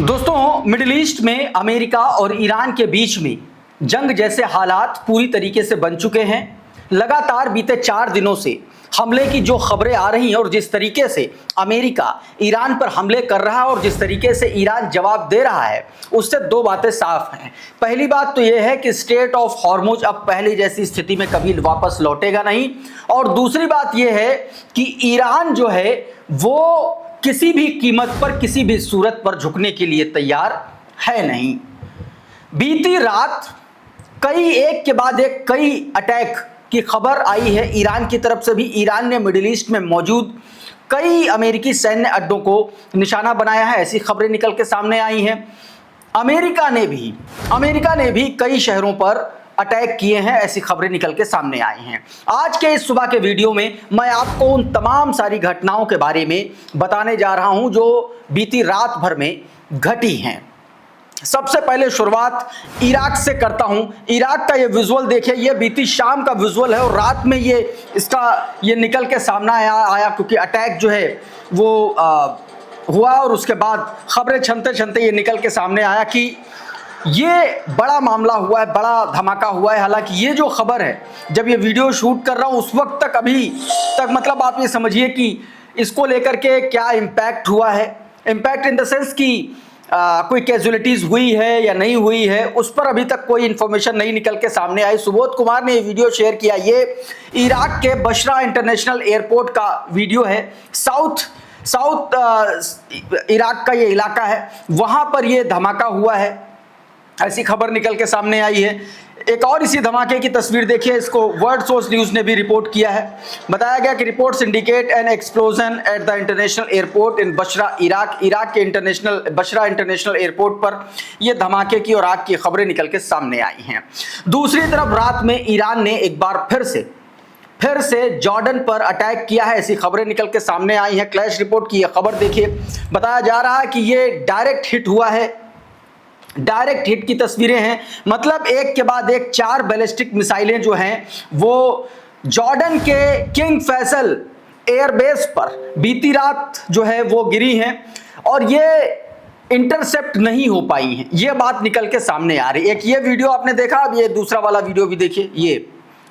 दोस्तों, middle east में America और ईरान के बीच में जंग जैसे हालात पूरी तरीके से बन चुके हैं। लगातार बीते 4 दिनों से हमले की जो खबरें आ रही हैं और जिस तरीके से अमेरिका ईरान पर हमले कर रहा है और जिस तरीके से ईरान जवाब दे रहा है, उससे 2 बातें साफ हैं। पहली बात तो यह है कि स्ट्रेट ऑफ हॉर्मुज अब पहले जैसी स्थिति में कभी वापस लौटेगा नहीं, और दूसरी बात यह है कि ईरान जो है वो किसी भी कीमत पर किसी भी सूरत पर झुकने के लिए तैयार है नहीं। बीती रात एक के बाद एक कई अटैक की खबर आई है ईरान की तरफ से भी। ईरान ने मिडिल ईस्ट में मौजूद कई अमेरिकी सैन्य अड्डों को निशाना बनाया है, ऐसी खबरें निकल के सामने आई हैं। अमेरिका ने भी कई शहरों पर अटैक किए हैं, ऐसी खबरें निकल के सामने आई हैं। आज के इस सुबह के वीडियो में मैं आपको उन तमाम सारी घटनाओं के बारे में बताने जा रहा हूं जो बीती रात भर में घटी हैं। सबसे पहले शुरुआत इराक से करता हूं। इराक का ये विजुअल देखिए, ये बीती शाम का विजुअल है और रात में ये निकल के सामने आया क्योंकि अटैक जो है वो हुआ, और उसके बाद खबरें छनते ये निकल के सामने आया कि ये बड़ा मामला हुआ है, बड़ा धमाका हुआ है। हालांकि ये जो खबर है, जब ये वीडियो शूट कर रहा हूँ उस वक्त तक अभी तक मतलब आप ये समझिए कि इसको लेकर के क्या इम्पैक्ट हुआ है, इम्पैक्ट इन द सेंस कि कोई कैजुअलिटीज हुई है या नहीं हुई है, उस पर अभी तक कोई इन्फॉर्मेशन नहीं निकल के सामने आई। सुबोध कुमार ने ये वीडियो शेयर किया। ये इराक के बशरा इंटरनेशनल एयरपोर्ट का वीडियो है। साउथ इराक का ये इलाका है, वहां पर ये धमाका हुआ है, ऐसी खबर निकल के सामने आई है। एक और इसी धमाके की तस्वीर देखिए, इसको वर्ल्ड सोर्स न्यूज ने भी रिपोर्ट किया है। बताया गया कि reports indicate N explosion at the international airport in Bushra Iraq के बशरा इंटरनेशनल एयरपोर्ट पर यह धमाके की और आग की खबरें निकल के सामने आई हैं। दूसरी तरफ रात में ईरान ने एक बार फिर से जॉर्डन पर अटैक किया है, ऐसी खबरें निकल के सामने आई हैं। क्लैश रिपोर्ट की यह खबर देखिए, बताया जा रहा है कि यह डायरेक्ट हिट हुआ है, डायरेक्ट हिट की तस्वीरें हैं। मतलब एक के बाद एक 4 बैलिस्टिक मिसाइलें जो हैं वो जॉर्डन के किंग फैसल एयरबेस पर बीती रात जो है वो गिरी हैं और ये इंटरसेप्ट नहीं हो पाई हैं। ये बात निकल के सामने आ रही है। एक ये वीडियो आपने देखा, अब ये दूसरा वाला वीडियो भी देखिए, ये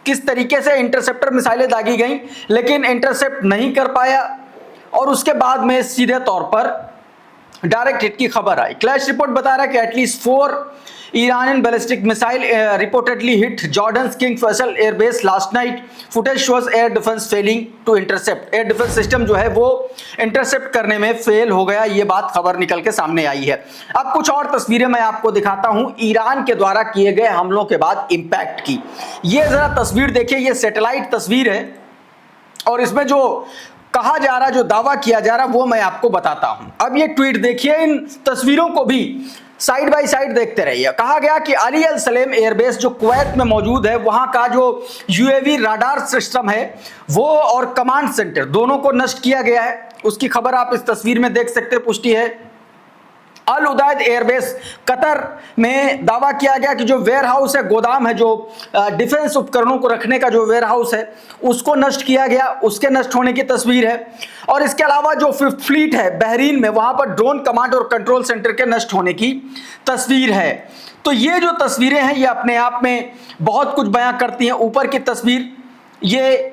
किस तरीके से इंटरसेप्टर मिसाइलें दागी गई लेकिन इंटरसेप्ट नहीं कर पाया, और उसके बाद में सीधे तौर पर डायरेक्ट हिट की खबर आई। क्लैश रिपोर्ट बता रहा है कि at least 4 Iranian ballistic missile reportedly hit Jordan's king Faisal airbase last night. Footage shows air defence failing to intercept. Air defence system जो है वो इंटरसेप्ट करने में फेल हो गया, ये बात खबर निकल के सामने आई है। अब कुछ और तस्वीरें मैं आपको दिखाता हूं ईरान के द्वारा किए गए हमलों के बाद इंपैक्ट की। ये जरा तस्वीर देखिए, ये सैटेलाइट तस्वीर है और इसमें जो कहा जा रहा, जो दावा किया जा रहा, वो मैं आपको बताता हूं। अब ये ट्वीट देखिए, इन तस्वीरों को भी साइड बाय साइड देखते रहिए। कहा गया कि अली अल सलेम एयरबेस जो कुवैत में मौजूद है, वहां का जो यूएवी राडार सिस्टम है वो और कमांड सेंटर दोनों को नष्ट किया गया है। उसकी खबर आप इस तस्वीर में देख सकते हैं, पुष्टि है। अल उदैद एयरबेस कतर में दावा किया गया कि जो वेयर हाउस है, गोदाम है, जो डिफेंस उपकरणों को रखने का जो वेयर हाउस है उसको नष्ट किया गया, उसके नष्ट होने की तस्वीर है। और इसके अलावा जो 5th फ्लीट है बहरीन में, वहां पर ड्रोन कमांड और कंट्रोल सेंटर के नष्ट होने की तस्वीर है। तो ये जो तस्वीरें हैं ये अपने आप में बहुत कुछ बयां करती हैं। ऊपर की तस्वीर ये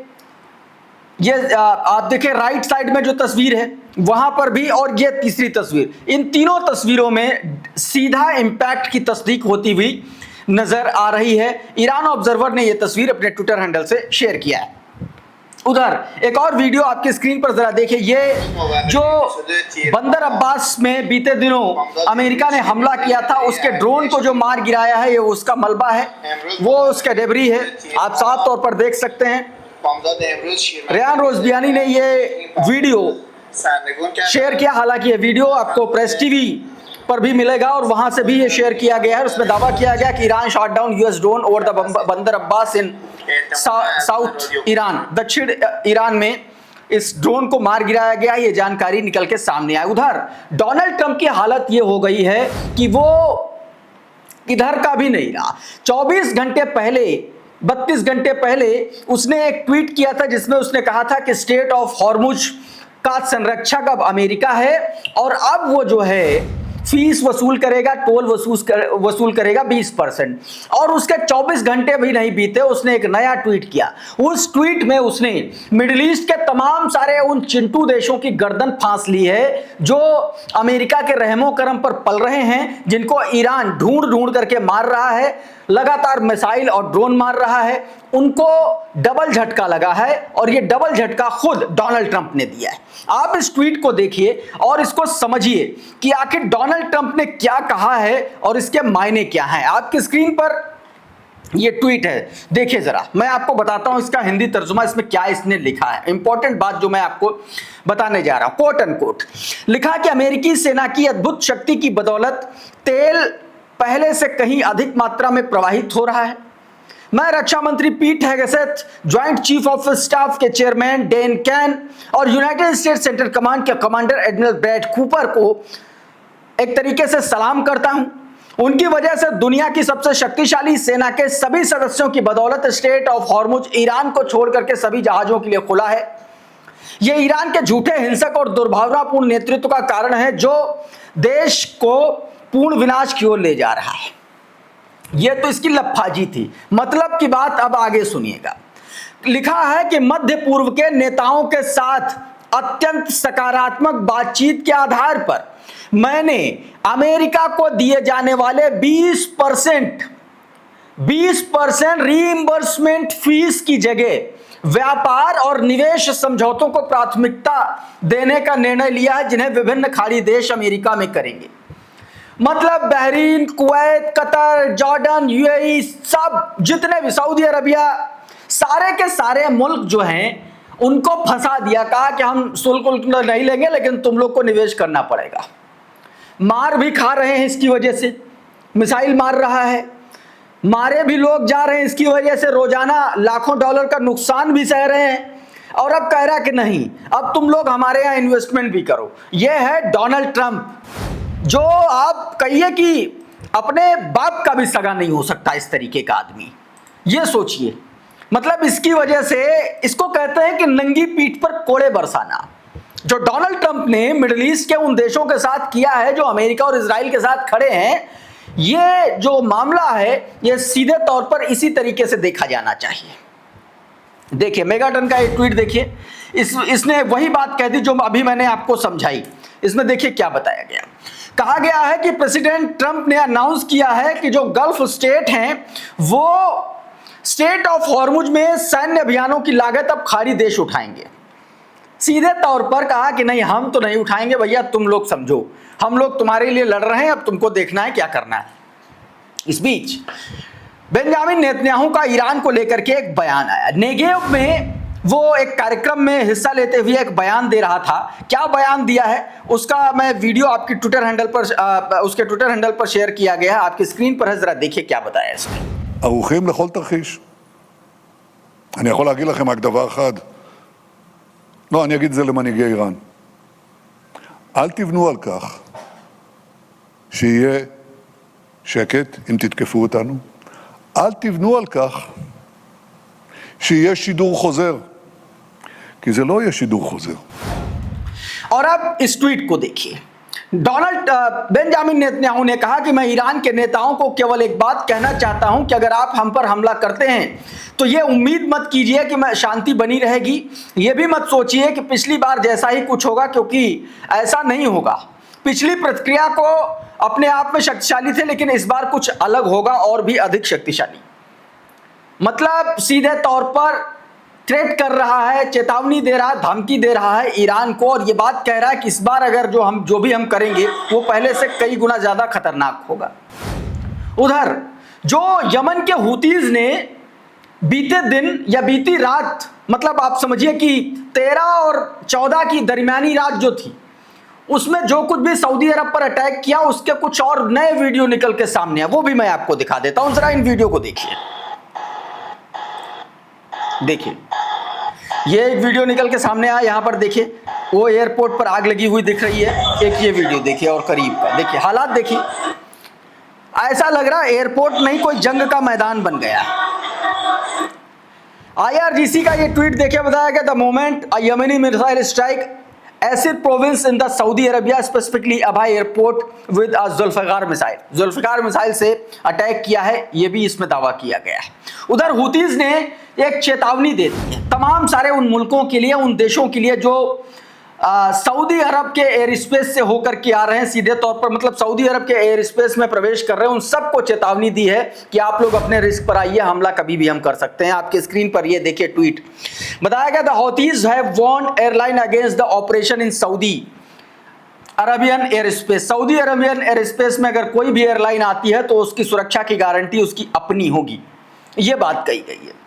आप देखें, राइट साइड में जो तस्वीर है वहां पर भी, और ये तीसरी तस्वीर, इन तीनों तस्वीरों में सीधा इंपैक्ट की तस्दीक होती हुई नजर आ रही है। ईरान ऑब्जर्वर ने यह तस्वीर अपने ट्विटर हैंडल से शेयर किया है। उधर एक और वीडियो आपकी स्क्रीन पर जरा देखिए, ये जो बंदर अब्बास में बीते दिनों अमेरिका ने हमला किया था, उसके ड्रोन को जो मार गिराया है, ये उसका मलबा है, वो उसका डेबरी है, आप साफ तौर पर देख सकते हैं। रेयान रोजबियानी ने ये वीडियो शेयर किया। हालांकि ये वीडियो आपको प्रेस टीवी पर भी मिलेगा और वहां से भी ये शेयर किया गया है। उसमें दावा किया गया कि Iran shot down US drone over the बंदर अब्बास इन साउथ ईरान, दक्षिण ईरान में इस ड्रोन को मार गिराया गया, ये जानकारी निकल के सामने आई। उधर डोनाल्ड ट्रंप की हालत ये हो गई है कि वो इधर का भी नहीं रहा। 24 घंटे पहले 32 घंटे पहले उसने एक ट्वीट किया था जिसमें उसने कहा था कि स्ट्रेट ऑफ हॉर्मुज का संरक्षक अब अमेरिका है और अब वो जो है फीस वसूल करेगा, टोल वसूल करेगा 20%। और उसके 24 घंटे भी नहीं बीते उसने एक नया ट्वीट किया। उस ट्वीट में उसने मिडिल ईस्ट के तमाम सारे उन चिंटू देशों की गर्दन फांस ली है जो अमेरिका के रहमो करम पर पल रहे हैं, जिनको ईरान ढूंढ ढूंढ करके मार रहा है, लगातार मिसाइल और ड्रोन मार रहा है। उनको डबल झटका लगा है और ये डबल झटका खुद डोनाल्ड ट्रंप ने दिया है। आप इस ट्वीट को देखिए और इसको समझिए कि आखिर डोनाल्ड ट्रंप ने क्या कहा है और इसके मायने क्या हैं। आपकी स्क्रीन पर ये ट्वीट है, देखिए जरा, मैं आपको बताता हूं इसका हिंदी तर्जुमा, इसमें क्या इसने लिखा है। इंपॉर्टेंट बात जो मैं आपको बताने जा रहा हूं, कोट अनकोट लिखा कि अमेरिकी सेना की अद्भुत शक्ति की बदौलत तेल पहले से कहीं अधिक मात्रा में प्रवाहित हो रहा है। मैं रक्षा मंत्री Pete Hegseth, joint chief of staff के चेयरमैन डेन कैन और यूनाइटेड स्टेट्स सेंट्रल कमांड के कमांडर एडमिरल ब्रैड कूपर को एक तरीके से सलाम करता हूं। उनकी वजह से दुनिया की सबसे शक्तिशाली सेना के सभी सदस्यों की बदौलत स्ट्रेट ऑफ हॉर्मुज ईरान को छोड़ करके सभी जहाजों के लिए खुला है। यह ईरान के झूठे, हिंसक और दुर्भावनापूर्ण नेतृत्व का कारण है जो देश को पूर्ण विनाश की ओर ले जा रहा है। यह तो इसकी लफाजी थी, मतलब की बात अब आगे सुनिएगा। लिखा है कि मध्य पूर्व के नेताओं के साथ अत्यंत सकारात्मक बातचीत के आधार पर मैंने अमेरिका को दिए जाने वाले 20% रीइंबर्समेंट फीस की जगह व्यापार और निवेश समझौतों को प्राथमिकता देने का निर्णय लिया है, जिन्हें विभिन्न खाड़ी देश अमेरिका में करेंगे। मतलब Bahrain, Kuwait, Qatar, Jordan, UAE, सब जितने भी, सऊदी अरबिया, सारे के सारे मुल्क जो हैं उनको फंसा दिया। कहा कि हम शुल्क नहीं लेंगे लेकिन तुम लोग को निवेश करना पड़ेगा। मार भी खा रहे हैं इसकी वजह से, मिसाइल मार रहा है, मारे भी लोग जा रहे हैं इसकी वजह से, रोजाना लाखों डॉलर का नुकसान भी सह रहे हैं। और अब कह रहा कि नहीं, अब तुम लोग हमारे यहाँ इन्वेस्टमेंट भी करो। यह है डोनाल्ड ट्रंप, जो आप कहिए कि अपने बाप का भी सगा नहीं हो सकता इस तरीके का आदमी। ये सोचिए, मतलब इसकी वजह से इसको कहते हैं कि नंगी पीठ पर कोड़े बरसाना। जो डोनाल्ड ट्रंप ने मिडिल ईस्ट के उन देशों के साथ किया है जो अमेरिका और इजराइल के साथ खड़े हैं, ये जो मामला है ये सीधे तौर पर इसी तरीके से देखा जाना चाहिए। देखिए मेगाटन का एक ट्वीट देखिए, इसने वही बात कह दी जो अभी मैंने आपको समझाई। इसमें देखिए क्या बताया गया। कहा गया है कि प्रेसिडेंट ट्रंप ने अनाउंस किया है कि जो गल्फ स्टेट हैं वो स्ट्रेट ऑफ हॉर्मुज में सैन्य अभियानों की लागत अब खाड़ी देश उठाएंगे। सीधे तौर पर कहा कि नहीं, हम तो नहीं उठाएंगे भैया, तुम लोग समझो, हम लोग तुम्हारे लिए लड़ रहे हैं, अब तुमको देखना है क्या करना है। इस बीच बेंजामिन नेतन्याहू का ईरान को लेकर के एक बयान आया। नेगेव में वो एक कार्यक्रम में हिस्सा लेते हुए एक बयान दे रहा था। क्या बयान दिया है उसका मैं वीडियो आपकी ट्विटर हैंडल पर उसके ट्विटर हैंडल पर शेयर किया गया है, आपकी स्क्रीन पर है, जरा देखिए क्या बताया इसमें। ערוכים לכל תרחיש. אני יכול להגיד לכם רק דבר אחד. לא, אני אגיד את זה למנהיגי איראן. אל תבנו על כך שיהיה שקט אם תתקפו אותנו. אל תבנו על כך שיהיה שידור חוזר. כי זה לא יהיה שידור חוזר. और अब इस ट्वीट को देखिए। बेंजामिन नेतन्याहू ने कहा कि मैं ईरान के नेताओं को केवल एक बात कहना चाहता हूं कि अगर आप हम पर हमला करते हैं तो ये उम्मीद मत कीजिए कि मैं शांति बनी रहेगी। ये भी मत सोचिए कि पिछली बार जैसा ही कुछ होगा, क्योंकि ऐसा नहीं होगा। पिछली प्रतिक्रिया को अपने आप में शक्तिशाली थे, लेकिन इस बार कुछ अलग होगा और भी अधिक शक्तिशाली। मतलब सीधे तौर पर थ्रेट कर रहा है, चेतावनी दे रहा है, धमकी दे रहा है ईरान को, और ये बात कह रहा है कि इस बार अगर जो भी हम करेंगे वो पहले से कई गुना ज्यादा खतरनाक होगा। उधर जो यमन के हुतीज ने बीते दिन या बीती रात, मतलब आप समझिए कि 13 और 14 की दरमियानी रात जो थी, उसमें जो कुछ भी सऊदी अरब पर अटैक किया, उसके कुछ और नए वीडियो निकल के सामने है, वो भी मैं आपको दिखा देता हूं। जरा इन वीडियो को देखिए। देखिए ये एक वीडियो निकल के सामने आया, यहाँ पर देखिए वो एयरपोर्ट पर आग लगी हुई दिख रही है। एक ये वीडियो देखिए और करीब का देखिए, हालात देखिए, ऐसा लग रहा है एयरपोर्ट नहीं कोई जंग का मैदान बन गया। IRGC का ये ट्वीट देखिए, बताया गया the moment a Yemeni missile strike Asir province in the Saudi Arabia specifically Abha airport with a Zulfiqar missile, Zulfiqar missile से अटैक किया है, ये भी इसमें दावा किया गया है। उधर हुतीज ने एक चेतावनी दे दी है तमाम सारे उन मुल्कों के लिए, उन देशों के लिए जो सऊदी अरब के एयर स्पेस से होकर के आ रहे हैं सीधे तौर पर, मतलब सऊदी अरब के एयर स्पेस में प्रवेश कर रहे हैं, उन सबको चेतावनी दी है कि आप लोग अपने रिस्क पर आइए, हमला कभी भी हम कर सकते हैं। आपके स्क्रीन पर ये देखिए ट्वीट, बताया गया the Houthis have warned airline against the operation in Saudi Arabian air space. Saudi Arabian air space में अगर कोई भी एयरलाइन आती है तो उसकी सुरक्षा की गारंटी उसकी अपनी होगी, ये बात कही गई है।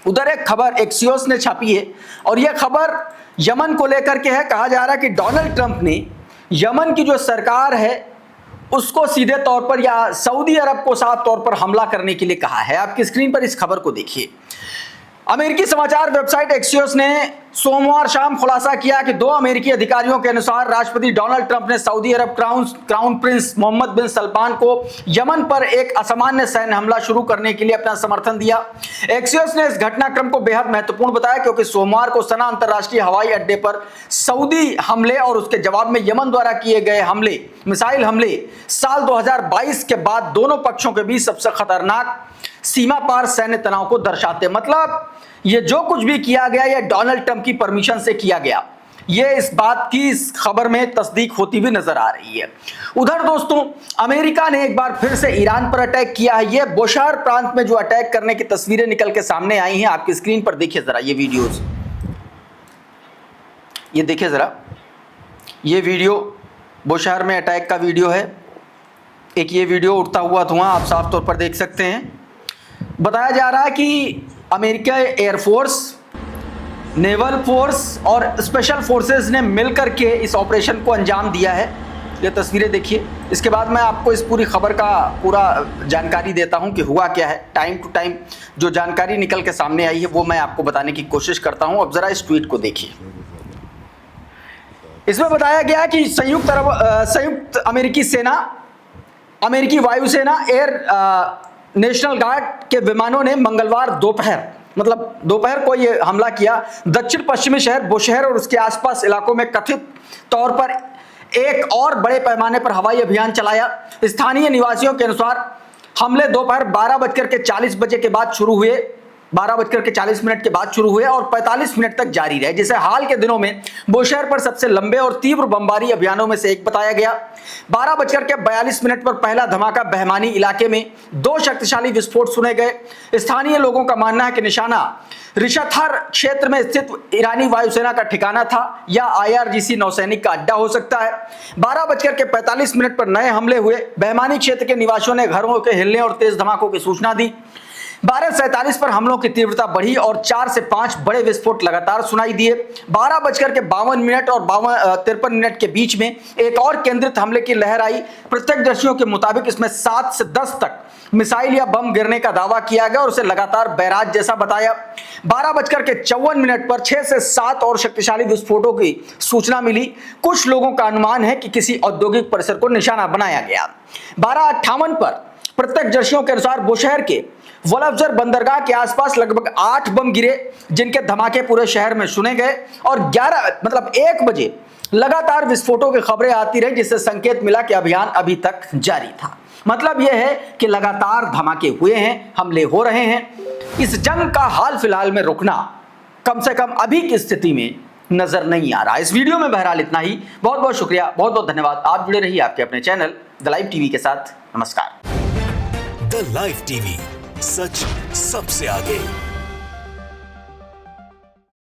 उधर एक खबर एक्सियोस ने छापी है और यह खबर यमन को लेकर के है। कहा जा रहा है कि डोनाल्ड ट्रंप ने यमन की जो सरकार है उसको सीधे तौर पर या सऊदी अरब को साफ तौर पर हमला करने के लिए कहा है। आपकी स्क्रीन पर इस खबर को देखिए। अमेरिकी समाचार वेबसाइट एक्सियोस ने सोमवार शाम खुलासा किया कि 2 अमेरिकी अधिकारियों के अनुसार राष्ट्रपति डोनाल्ड ट्रंप ने सऊदी अरब क्राउन प्रिंस मोहम्मद बिन सलमान को यमन पर एक असामान्य सैन्य हमला शुरू करने के लिए अपना समर्थन दिया। एक्सियोस ने इस घटनाक्रम को बेहद महत्वपूर्ण बताया क्योंकि सोमवार को सना अंतर्राष्ट्रीय हवाई अड्डे पर सऊदी हमले और उसके जवाब में यमन द्वारा किए गए हमले, मिसाइल हमले साल 2022 के बाद दोनों पक्षों के बीच सबसे खतरनाक सीमा पार सैन्य तनाव को दर्शाते। मतलब ये जो कुछ भी किया गया ये डोनाल्ड ट्रंप की परमिशन से किया गया, ये इस बात की इस खबर में तस्दीक होती हुई नजर आ रही है। उधर दोस्तों अमेरिका ने एक बार फिर से ईरान पर अटैक किया है। ये बोशार प्रांत में जो अटैक करने की तस्वीरें निकल के सामने आई हैं, आपकी स्क्रीन पर देखिए जरा ये वीडियोस, ये देखिए जरा, ये वीडियो बोशार में अटैक का वीडियो है। एक ये वीडियो उड़ता हुआ धुआं आप साफ तौर पर देख सकते हैं। बताया जा रहा है कि अमेरिका एयरफोर्स, नेवल फोर्स और स्पेशल फोर्सेस ने मिलकर के इस ऑपरेशन को अंजाम दिया है। ये तस्वीरें देखिए। इसके बाद मैं आपको इस पूरी खबर का पूरा जानकारी देता हूं कि हुआ क्या है। टाइम टू टाइम जो जानकारी निकल के सामने आई है वो मैं आपको बताने की कोशिश करता हूं। अब जरा इस ट्वीट को देखिए। इसमें बताया गया कि संयुक्त अमेरिकी सेना, अमेरिकी वायुसेना, एयर नेशनल गार्ड के विमानों ने मंगलवार दोपहर को ये हमला किया। दक्षिण पश्चिमी शहर बुशहर और उसके आसपास इलाकों में कथित तौर पर एक और बड़े पैमाने पर हवाई अभियान चलाया। स्थानीय निवासियों के अनुसार हमले दोपहर 12:40 बजे के बाद शुरू हुए, 12:40 के बाद शुरू हुए और 45 मिनट तक जारी रहे, जिसे हाल के दिनों में बुशहर पर सबसे लंबे और तीव्र बमबारी अभियानों में से एक बताया गया। 12:42 पर पहला धमाका बहमानी इलाके में 2 शक्तिशाली विस्फोट सुने गए। स्थानीय लोगों का मानना है कि निशाना रिशथर क्षेत्र में स्थित ईरानी वायुसेना का ठिकाना था या IRGC नौसैनिक का अड्डा हो सकता है। 12:45 पर नए हमले हुए। बहमानी क्षेत्र के निवासियों ने घरों के हिलने और तेज धमाकों की सूचना दी। 12:47 पर हमलों की तीव्रता बढ़ी और 4 से 5 बड़े विस्फोट लगातार सुनाई दिए। 12:52 और 53 के बीच में एक और केंद्रित हमले की लहर आई। प्रत्यक्षदर्शियों के मुताबिक इसमें 7 से 10 तक मिसाइल या बम गिरने का दावा किया गया और उसे लगातार बैराज जैसा बताया। 12:54 पर 6 से 7 और शक्तिशाली विस्फोटों की सूचना मिली। कुछ लोगों का अनुमान है कि किसी औद्योगिक परिसर को निशाना बनाया गया। 12:58 पर प्रत्यक्षदर्शियों के अनुसार बुशहर के वलफजर बंदरगाह के आसपास लगभग 8 बम गिरे, जिनके धमाके पूरे शहर में सुने गए और 1 बजे लगातार विस्फोटों की खबरें आती रही, जिससे संकेत मिला कि अभियान अभी तक जारी था। मतलब यह है कि लगातार धमाके हुए हैं, हमले हो रहे हैं। इस जंग का हाल फिलहाल में रुकना कम से कम अभी की स्थिति में नजर नहीं आ रहा। इस वीडियो में बहरहाल इतना ही। बहुत बहुत शुक्रिया, बहुत बहुत धन्यवाद। आप जुड़े रहिए आपके अपने चैनल द लाइव टीवी के साथ। नमस्कार। द लाइव टीवी, सच सबसे आगे।